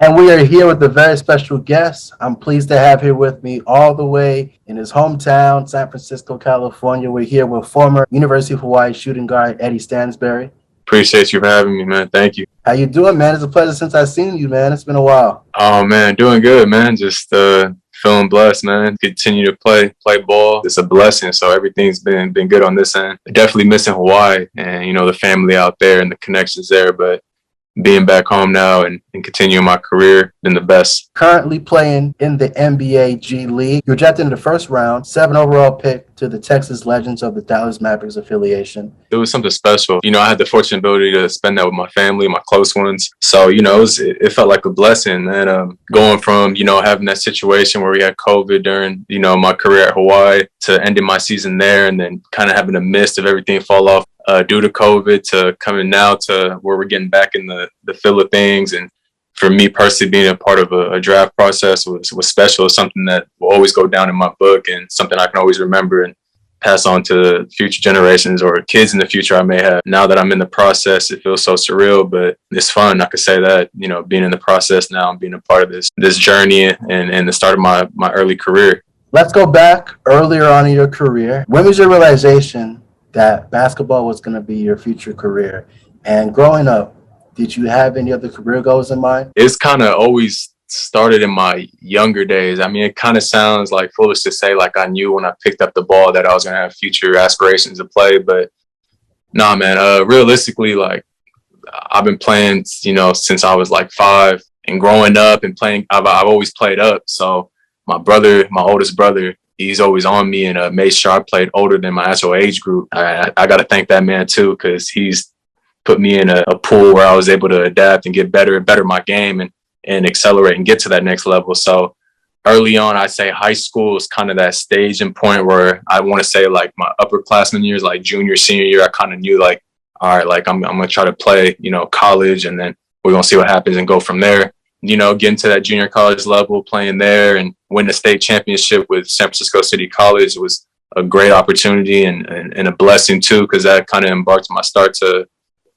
And we are here with a very special guest. I'm pleased to have here with me all the way in his hometown, San Francisco, California. We're here with former University of Hawaii shooting guard Eddie Stansberry. Appreciate you for having me, man. Thank you. How you doing, man? It's a pleasure since I've seen you, man. It's been a while. Oh man, doing good, man. Just feeling blessed, man. Continue to play ball. It's a blessing. So everything's been good on this end. Definitely missing Hawaii and the family out there and the connections there, but being back home now and continuing my career been the best. Currently playing in the NBA G League. You were drafted in the first round, 7 overall pick to the Texas Legends of the Dallas Mavericks affiliation. It was something special. I had the fortunate ability to spend that with my family, my close ones. So, it felt like a blessing. And going from, having that situation where we had COVID during, my career at Hawaii to ending my season there and then kind of having a mist of everything fall off due to COVID to coming now to where we're getting back in the fill of things. And for me personally, being a part of a draft process was special. It's something that will always go down in my book and something I can always remember and pass on to future generations or kids in the future I may have. Now that I'm in the process, it feels so surreal, but it's fun. I could say that, being in the process now and being a part of this journey and the start of my early career. Let's go back earlier on in your career. When was your realization that basketball was going to be your future career? And growing up, did you have any other career goals in mind? It's kind of always started in my younger days. I mean, it kind of sounds like foolish to say like I knew when I picked up the ball that I was going to have future aspirations to play, but nah, man, realistically, like I've been playing, since I was like 5 and growing up and playing, I've always played up. So my oldest brother, he's always on me and made sure I played older than my actual age group. I got to thank that man too, because he's put me in a pool where I was able to adapt and get better my game and accelerate and get to that next level. So early on, I'd say high school is kind of that stage and point where I want to say like my upperclassmen years, like junior, senior year, I kind of knew like, all right, like I'm going to try to play, college, and then we're going to see what happens and go from there. Getting to that junior college level, playing there and win the state championship with San Francisco City College was a great opportunity and a blessing too, because that kind of embarked my start to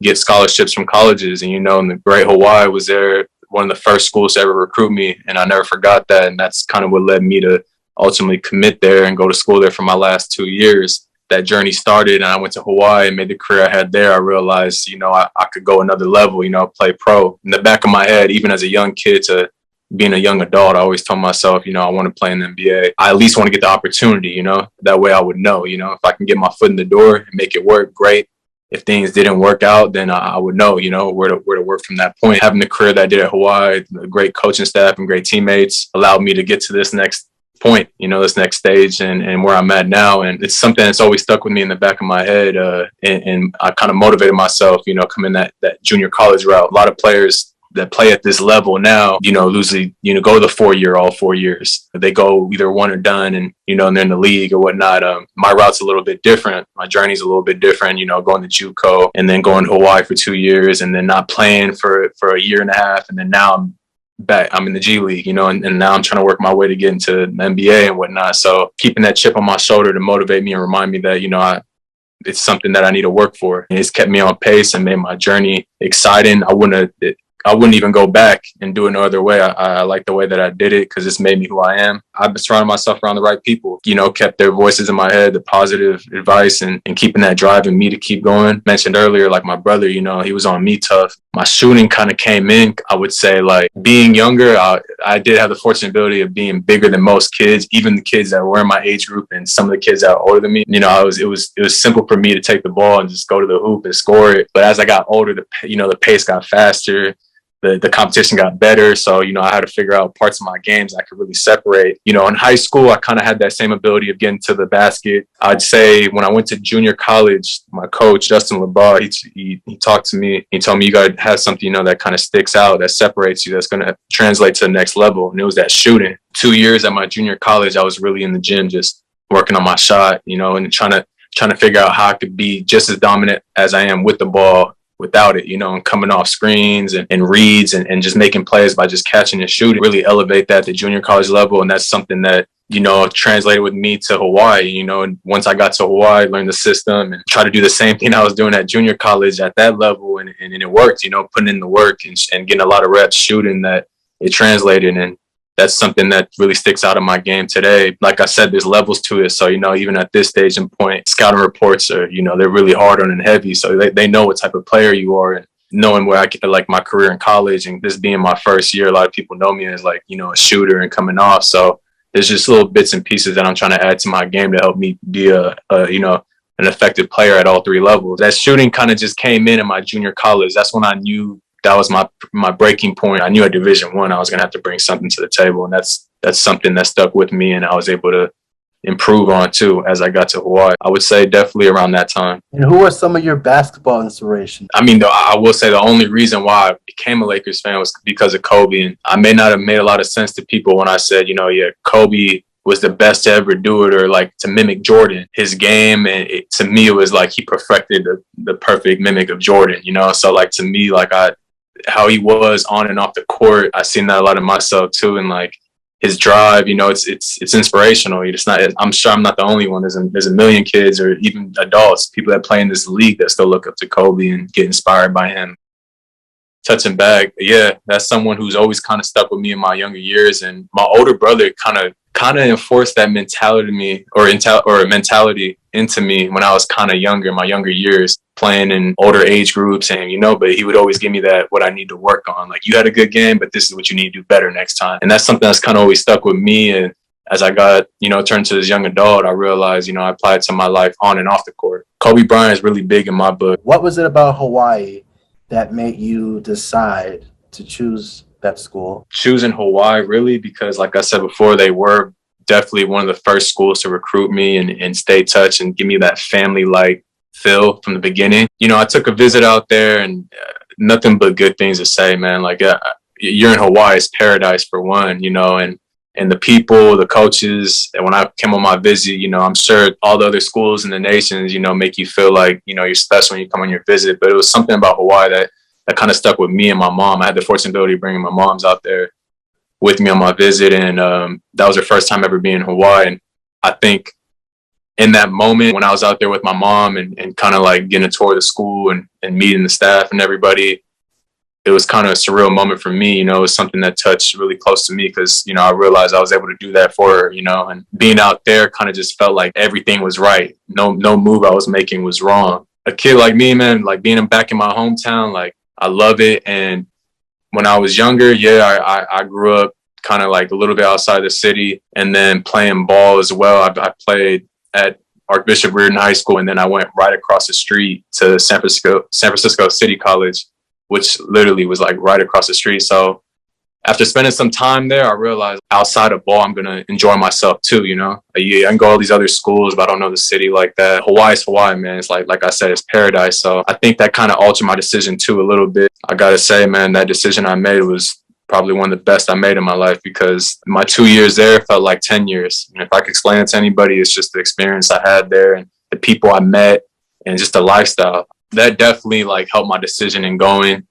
get scholarships from colleges. And, and the great Hawaii was there, one of the first schools to ever recruit me. And I never forgot that. And that's kind of what led me to ultimately commit there and go to school there for my last 2 years. That journey started and I went to Hawaii and made the career I had there. I realized, I could go another level, play pro. In the back of my head, even as a young kid to being a young adult, I always told myself, I want to play in the NBA. I at least want to get the opportunity, that way I would know, if I can get my foot in the door and make it work, great. If things didn't work out, then I would know, where to work from that point. Having the career that I did at Hawaii, the great coaching staff and great teammates allowed me to get to this next point, this next stage and where I'm at now. And it's something that's always stuck with me in the back of my head. And I kind of motivated myself, coming that junior college route. A lot of players that play at this level now, usually, go the 4-year, all 4 years. They go either one or done and, and they're in the league or whatnot. My route's a little bit different. My journey's a little bit different, going to JUCO and then going to Hawaii for 2 years and then not playing for a year and a half. And then now I'm back, I'm in the G League, and now I'm trying to work my way to get into the NBA and whatnot. So keeping that chip on my shoulder to motivate me and remind me that, it's something that I need to work for. And it's kept me on pace and made my journey exciting. I wouldn't even go back and do it no other way. I like the way that I did it because it's made me who I am. I've been surrounding myself around the right people, kept their voices in my head, the positive advice and keeping that drive in me to keep going. Mentioned earlier, like my brother, he was on me tough. My shooting kind of came in, I would say, like being younger, I did have the fortunate ability of being bigger than most kids, even the kids that were in my age group and some of the kids that were older than me. It was simple for me to take the ball and just go to the hoop and score it. But as I got older, the pace got faster. The competition got better. So, I had to figure out parts of my games I could really separate. In high school, I kind of had that same ability of getting to the basket. I'd say when I went to junior college, my coach, Justin LeBar, he talked to me. He told me, you got to have something, that kind of sticks out, that separates you, that's going to translate to the next level. And it was that shooting. 2 years at my junior college, I was really in the gym, just working on my shot, and trying to figure out how I could be just as dominant as I am with the ball without it, and coming off screens and reads and just making plays by just catching and shooting, really elevate that to junior college level. And that's something that, translated with me to Hawaii, and once I got to Hawaii, learned the system and try to do the same thing I was doing at junior college at that level. And it worked, putting in the work and getting a lot of reps shooting that it translated. And that's something that really sticks out of my game today. Like I said, there's levels to it. So, even at this stage and point, scouting reports are, they're really hard on and heavy. So they know what type of player you are. And knowing where I get like my career in college and this being my first year, a lot of people know me as like, a shooter and coming off. So there's just little bits and pieces that I'm trying to add to my game to help me be an effective player at all three levels. That shooting kind of just came in my junior college. That's when I knew that was my breaking point. I knew at Division I was going to have to bring something to the table. And that's something that stuck with me and I was able to improve on too as I got to Hawaii. I would say definitely around that time. And who are some of your basketball inspirations? I mean, I will say the only reason why I became a Lakers fan was because of Kobe. And I may not have made a lot of sense to people when I said, Kobe was the best to ever do it, or like to mimic Jordan. His game, and to me, it was like he perfected the perfect mimic of Jordan, So like to me, like how he was on and off the court, I seen that a lot of myself too. And like his drive, it's inspirational. It's not. I'm sure I'm not the only one. There's a million kids or even adults, people that play in this league that still look up to Kobe and get inspired by him. Touching back, yeah, that's someone who's always kind of stuck with me in my younger years. And my older brother kind of enforced that mentality to me, or mentality into me when I was kind of younger, in my younger years, playing in older age groups. And, but he would always give me what I need to work on. Like, you had a good game, but this is what you need to do better next time. And that's something that's kind of always stuck with me. And as I got, turned to this young adult, I realized, I applied it to my life on and off the court. Kobe Bryant is really big in my book. What was it about Hawaii that made you decide to choose that school? Choosing Hawaii, really, because like I said before, they were definitely one of the first schools to recruit me and stay touch and give me that family-like feel from the beginning. I took a visit out there and nothing but good things to say, man. Like, you're in Hawaii, it's paradise for one, and the people, the coaches. And when I came on my visit, I'm sure all the other schools in the nations, make you feel like, you're special when you come on your visit. But it was something about Hawaii that kind of stuck with me and my mom. I had the fortunate of bringing my moms out there with me on my visit. And that was her first time ever being in Hawaii. And I think in that moment when I was out there with my mom and kind of like getting a tour of the school and meeting the staff and everybody, it was kind of a surreal moment for me. It was something that touched really close to me because, I realized I was able to do that for her, and being out there kind of just felt like everything was right. No move I was making was wrong. A kid like me, man, like being back in my hometown, like I love it. And when I was younger, I grew up kind of like a little bit outside the city and then playing ball as well. I played at Archbishop Reardon High School, and then I went right across the street to San Francisco City College, which literally was like right across the street. So after spending some time there, I realized outside of ball, I'm going to enjoy myself too, I can go all these other schools, but I don't know the city like that. Hawaii's Hawaii, man. It's like I said, it's paradise. So I think that kind of altered my decision too a little bit. I got to say, man, that decision I made was probably one of the best I made in my life because my 2 years there felt like 10 years. And if I could explain it to anybody, it's just the experience I had there and the people I met and just the lifestyle. That definitely like helped my decision in going.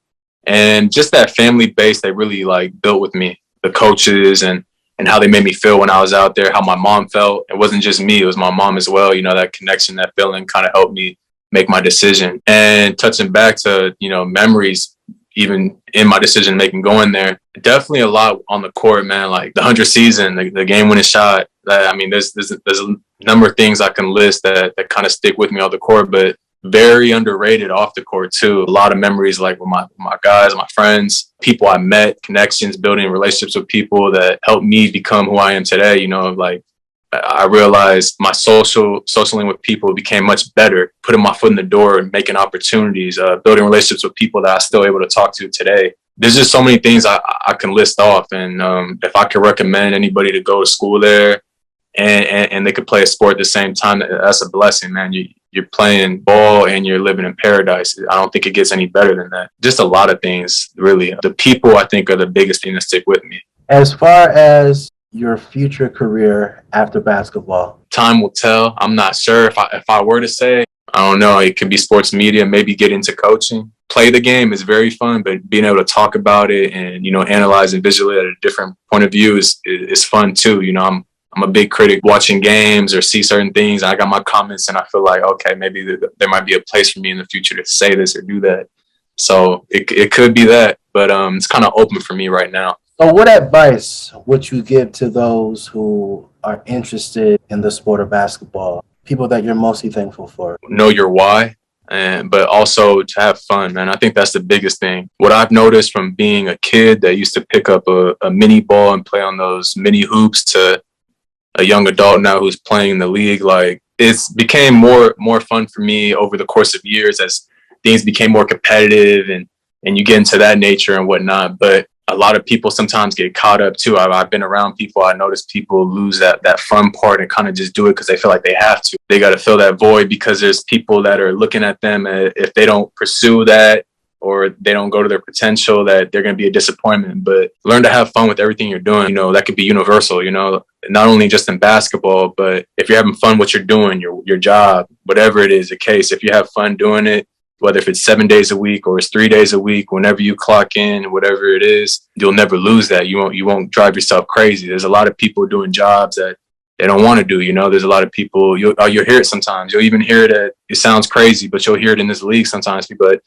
And just that family base they really like built with me, the coaches and how they made me feel when I was out there, how my mom felt. It wasn't just me, it was my mom as well. That connection, that feeling kind of helped me make my decision. And touching back to, memories, even in my decision making going there, definitely a lot on the court, man. Like the 100 season, the game winning shot. There's a number of things I can list that kind of stick with me on the court, but very underrated off the court too. A lot of memories like with my guys, my friends, people I met, connections, building relationships with people that helped me become who I am today. Like I realized my socialing with people became much better, putting my foot in the door and making opportunities, building relationships with people that I'm still able to talk to today. There's just so many things I can list off. And if I could recommend anybody to go to school there and they could play a sport at the same time, that's a blessing, man. You're playing ball and you're living in paradise. I don't think it gets any better than that. Just a lot of things, really. The people, I think, are the biggest thing that stick with me. As far as your future career after basketball? Time will tell. I'm not sure. If I were to say, I don't know, it could be sports media, maybe get into coaching. Play the game is very fun, but being able to talk about it and, analyze and visually at a different point of view is fun too. I'm a big critic watching games or see certain things. I got my comments and I feel like, okay, maybe there might be a place for me in the future to say this or do that. So it could be that, but it's kind of open for me right now. So what advice would you give to those who are interested in the sport of basketball? People that you're mostly thankful for? Know your why, but also to have fun, man. I think that's the biggest thing. What I've noticed from being a kid that used to pick up a mini ball and play on those mini hoops to a young adult now who's playing in the league, like it's became more fun for me over the course of years as things became more competitive and you get into that nature and whatnot. But a lot of people sometimes get caught up too. I've been around people. I notice people lose that fun part and kind of just do it because they feel like they have to. They got to fill that void because there's people that are looking at them. If they don't pursue that or they don't go to their potential, that they're going to be a disappointment. But learn to have fun with everything you're doing. You know, that could be universal, you know, not only just in basketball, but if you're having fun what you're doing, your job, whatever it is the case, if you have fun doing it, whether if it's 7 days a week or it's 3 days a week, whenever you clock in, whatever it is, you'll never lose that. You won't drive yourself crazy. There's a lot of people doing jobs that they don't want to do. You know, there's a lot of people, you'll hear it sometimes. You'll even hear it it sounds crazy, but you'll hear it in this league sometimes. But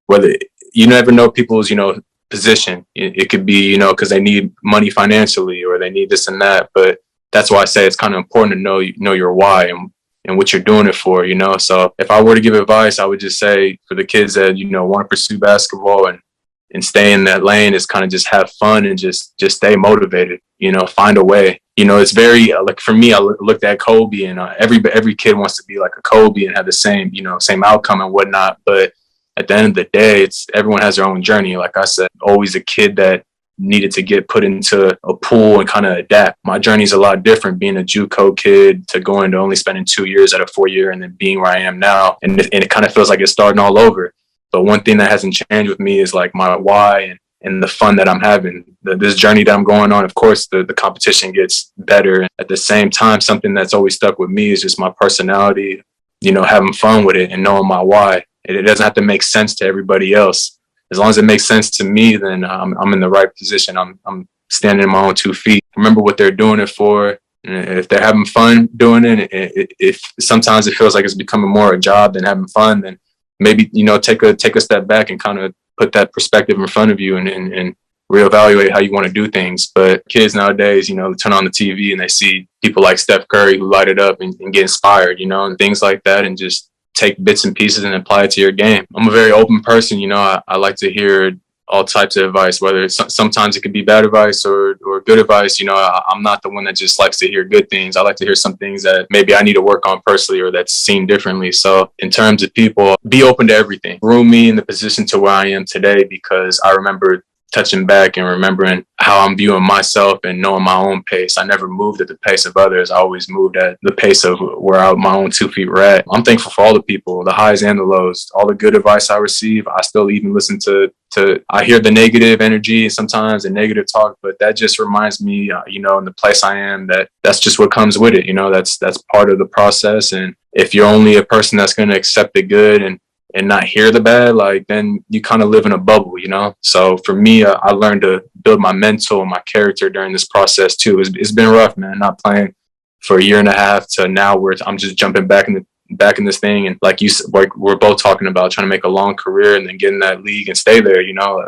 whether you never know people's, you know, position. It could be, you know, because they need money financially or they need this and that. But that's why I say it's kind of important to know your why and what you're doing it for, you know. So if I were to give advice, I would just say for the kids that, you know, want to pursue basketball and stay in that lane is kind of just have fun and just stay motivated, you know, find a way. You know, it's very like for me, I looked at Kobe and every kid wants to be like a Kobe and have the same, you know, same outcome and whatnot. But at the end of the day, everyone has their own journey. Like I said, always a kid that needed to get put into a pool and kind of adapt. My journey is a lot different being a JUCO kid to going to only spending 2 years at a 4-year and then being where I am now. And it kind of feels like it's starting all over. But one thing that hasn't changed with me is like my why and the fun that I'm having. This journey that I'm going on, of course, the competition gets better. At the same time, something that's always stuck with me is just my personality, you know, having fun with it and knowing my why. It doesn't have to make sense to everybody else. As long as it makes sense to me, then I'm in the right position. I'm standing on my own 2 feet. Remember what they're doing it for. And if they're having fun doing it, if sometimes it feels like it's becoming more a job than having fun, then maybe, you know, take a step back and kind of put that perspective in front of you and reevaluate how you want to do things. But kids nowadays, you know, they turn on the TV and they see people like Steph Curry who light it up and get inspired, you know, and things like that, and just take bits and pieces and apply it to your game. I'm a very open person, you know. I like to hear all types of advice, whether it's sometimes it could be bad advice or good advice. You know, I'm not the one that just likes to hear good things. I like to hear some things that maybe I need to work on personally or that's seen differently. So in terms of people, be open to everything. Grew me in the position to where I am today because I remember touching back and remembering how I'm viewing myself and knowing my own pace. I never moved at the pace of others. I always moved at the pace of where my own 2 feet were at. I'm thankful for all the people, the highs and the lows, all the good advice I receive. I still even listen to I hear the negative energy sometimes and negative talk, but that just reminds me, you know, in the place I am, that's just what comes with it. You know, that's part of the process. And if you're only a person that's going to accept the good and not hear the bad, like then you kind of live in a bubble, you know? So for me, I learned to build my mental and my character during this process too. It's been rough, man, not playing for 1.5 years to now where I'm just jumping back in this thing. And like we're both talking about trying to make a long career and then get in that league and stay there, you know?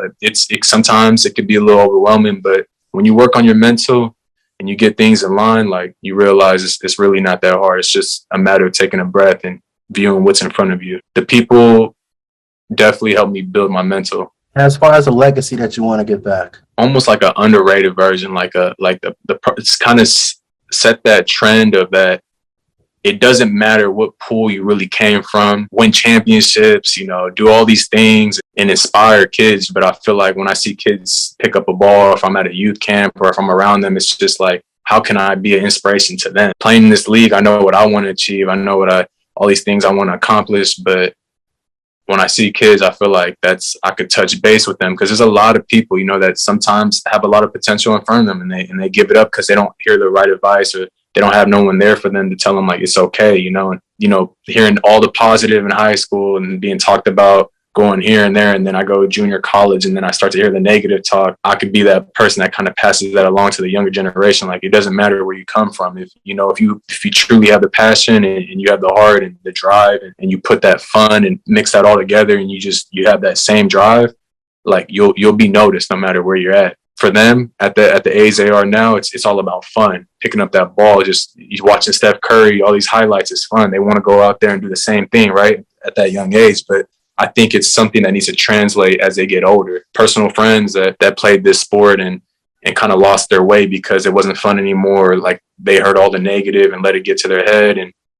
Sometimes it could be a little overwhelming, but when you work on your mental and you get things in line, like you realize it's really not that hard. It's just a matter of taking a breath and viewing what's in front of you. The people definitely helped me build my mental. As far as a legacy that you want to give back, almost like an underrated version, it's kind of set that trend of that. It doesn't matter what pool you really came from, win championships, you know, do all these things and inspire kids. But I feel like when I see kids pick up a ball, if I'm at a youth camp or if I'm around them, it's just like, how can I be an inspiration to them? Playing in this league, I know what I want to achieve. I know all these things I want to accomplish, but when I see kids, I feel like I could touch base with them because there's a lot of people, you know, that sometimes have a lot of potential in front of them and they give it up because they don't hear the right advice or they don't have no one there for them to tell them like it's okay, you know. And you know, hearing all the positive in high school and being talked about going here and there, and then I go to junior college and then I start to hear the negative talk. I could be that person that kind of passes that along to the younger generation. Like it doesn't matter where you come from. If you truly have the passion and you have the heart and the drive and you put that fun and mix that all together and you have that same drive, like you'll be noticed no matter where you're at. for them at the age they are now, it's all about fun. Picking up that ball, just you watching Steph Curry, all these highlights is fun. They want to go out there and do the same thing, right, at that young age. But I think it's something that needs to translate as they get older. Personal friends that played this sport and kind of lost their way because it wasn't fun anymore. Like they heard all the negative and let it get to their head.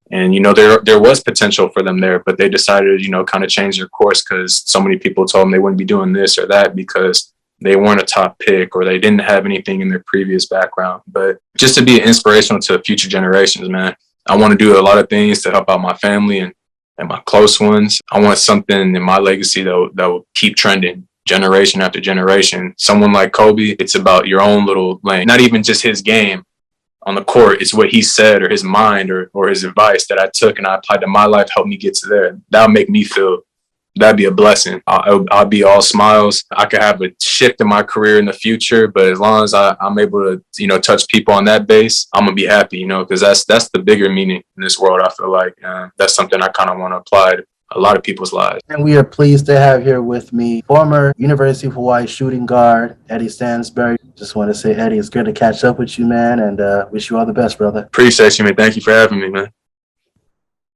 And you know, there was potential for them there, but they decided, you know, kind of change their course because so many people told them they wouldn't be doing this or that because they weren't a top pick or they didn't have anything in their previous background. But just to be inspirational to future generations, man, I want to do a lot of things to help out my family and my close ones. I want something in my legacy that will keep trending generation after generation. Someone like Kobe, it's about your own little lane, not even just his game on the court. It's what he said or his mind or his advice that I took and I applied to my life, helped me get to there. That'll make me feel, that'd be a blessing. I'll be all smiles. I could have a shift in my career in the future, but as long as I'm able to, you know, touch people on that base, I'm gonna be happy, you know, because that's the bigger meaning in this world. I feel like that's something I kind of want to apply to a lot of people's lives. And we are pleased to have here with me former University of Hawaii shooting guard Eddie Stansberry. Just want to say, Eddie, it's good to catch up with you, man, and wish you all the best, brother. Appreciate you, man. Thank you for having me, man.